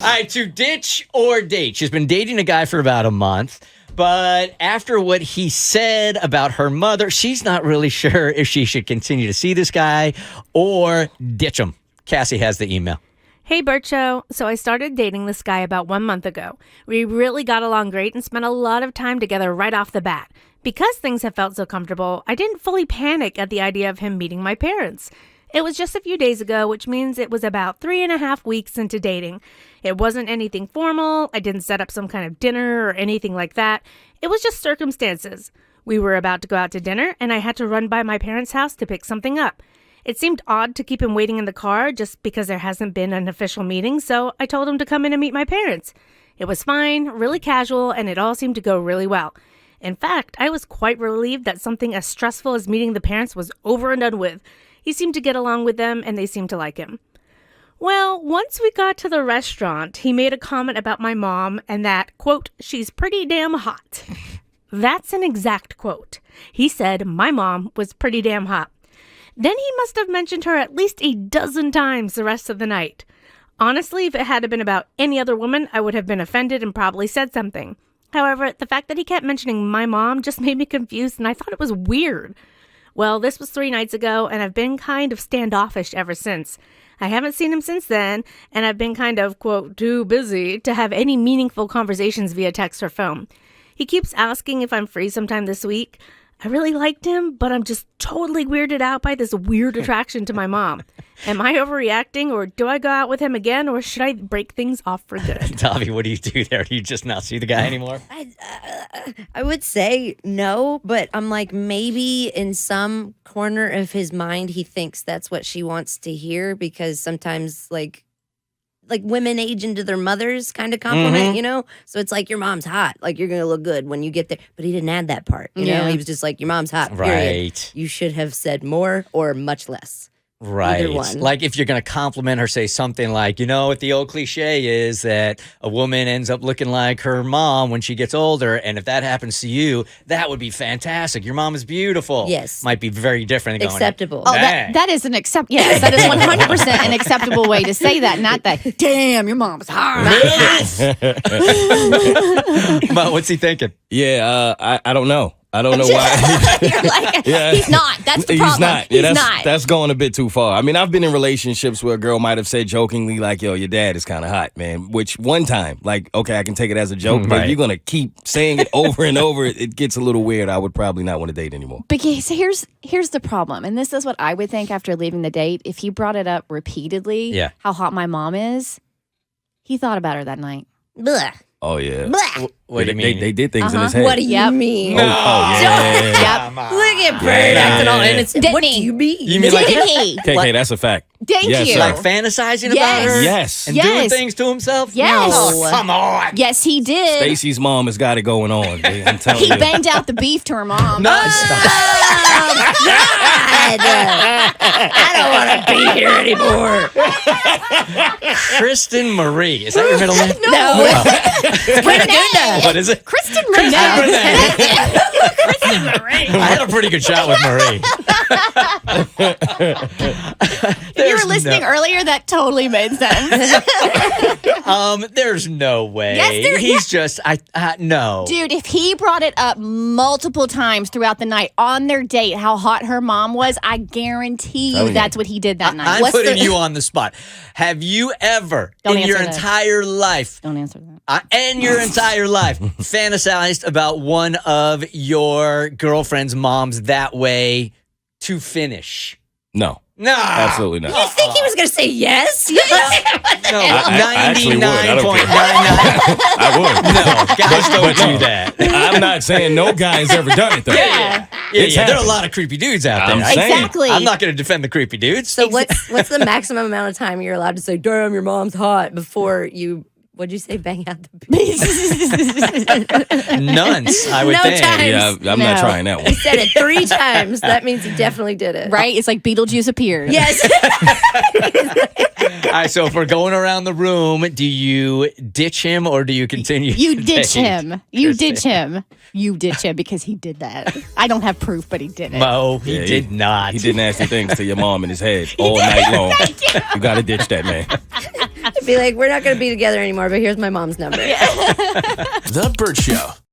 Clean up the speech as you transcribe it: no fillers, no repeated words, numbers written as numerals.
right, to ditch or date. She's been dating a guy for about a month. But after what he said about her mother, she's not really sure if she should continue to see this guy or ditch him. Cassie has the email. Hey, Bert Show. So I started dating this guy about 1 month ago. We really got along great and spent a lot of time together right off the bat. Because things have felt so comfortable, I didn't fully panic at the idea of him meeting my parents. It was just a few days ago, which means it was about 3.5 weeks into dating. It wasn't anything formal. I didn't set up some kind of dinner or anything like that. It was just circumstances. We were about to go out to dinner, and I had to run by my parents' house to pick something up. It seemed odd to keep him waiting in the car just because there hasn't been an official meeting, so I told him to come in and meet my parents. It was fine, really casual, and it all seemed to go really well. In fact, I was quite relieved that something as stressful as meeting the parents was over and done with. He seemed to get along with them, and they seemed to like him. Well, once we got to the restaurant, he made a comment about my mom and that, quote, she's pretty damn hot. That's an exact quote. He said my mom was pretty damn hot. Then he must have mentioned her at least a dozen times the rest of the night. Honestly, if it had been about any other woman, I would have been offended and probably said something. However, the fact that he kept mentioning my mom just made me confused, and I thought it was weird. Well, this was 3 nights ago, and I've been kind of standoffish ever since. I haven't seen him since then, and I've been kind of, quote, too busy to have any meaningful conversations via text or phone. He keeps asking if I'm free sometime this week. I really liked him, but I'm just totally weirded out by this weird attraction to my mom. Am I overreacting, or do I go out with him again, or should I break things off for good? Tavi, what do you do there? Do you just not see the guy anymore? I would say no, but I'm like, maybe in some corner of his mind, he thinks that's what she wants to hear, because sometimes like women age into their mothers kind of compliment, you know? So it's like, your mom's hot. Like, you're going to look good when you get there. But he didn't add that part, you know? He was just like, your mom's hot, period. Right. You should have said more or much less. Right. Either one. Like if you're going to compliment her, say something like, you know what the old cliche is, that a woman ends up looking like her mom when she gets older. And if that happens to you, that would be fantastic. Your mom is beautiful. Yes. Might be very different. Than Acceptable. Oh, that is an yes, that is 100% an acceptable way to say that. Not that, damn, your mom's hot. But what's he thinking? Yeah, I don't know. I don't know why. You're like, he's not. That's the problem. He's not. He's Yeah, not. That's going a bit too far. I mean, I've been in relationships where a girl might have said jokingly, like, yo, your dad is kind of hot, man. Which one time, like, okay, I can take it as a joke. But if you're going to keep saying it over and over, it gets a little weird. I would probably not want to date anymore. But here's the problem. And this is what I would think after leaving the date. If he brought it up repeatedly, how hot my mom is, he thought about her that night. Blah. Oh, yeah. Blah. What do you mean? They did things in his head. What do you mean? Oh, yeah. Look at Bert acting all innocent. Didn't What he? do you mean? You mean like he? KK, that's a fact. Thank Yes, you. sir. like fantasizing about her? Yes. And doing things to himself? Yes. No, come on. Yes, he did. Stacey's mom has got it going on. I'm telling He you. banged out the beef to her mom. No, stop. God. I don't want to be here anymore. Kristen Marie. Is that your middle name? No. What is it? Kristen Renee. Kristen Marie. I had a pretty good shot with Marie. If you were listening earlier, that totally made sense. There's no way. Yes, He's just, no. Dude, if he brought it up multiple times throughout the night on their date, how hot her mom was, I guarantee you that's what he did that night. I'm putting you on the spot. Have you ever, in your entire life, Don't answer that. and your entire life, fantasized about one of your girlfriend's moms that way to finish? No. No. Absolutely not. You think he was going to say yes? No, I actually would. 99.99. I would. No, guys don't do that. I'm not saying no guy's ever done it, though. Yeah. There are a happened. lot of creepy dudes out there. I'm saying. Exactly. I'm not going to defend the creepy dudes. So what's the maximum amount of time you're allowed to say, damn, your mom's hot, before you, what'd you say, bang out the beef? Nonce, I would No think. time. Yeah, I'm not trying that one. He said it 3 times. That means he definitely did it. Right? It's like Beetlejuice appeared. Yes. All right, so if we're going around the room, do you ditch him or do you continue? You to ditch date? him. You ditch him. You ditch him because he did that. I don't have proof, but he did it. Mo, he did not. He did nasty things to your mom in his head all night long. You got to ditch that man. Be like, we're not going to be together anymore, but here's my mom's number. The Bert Show.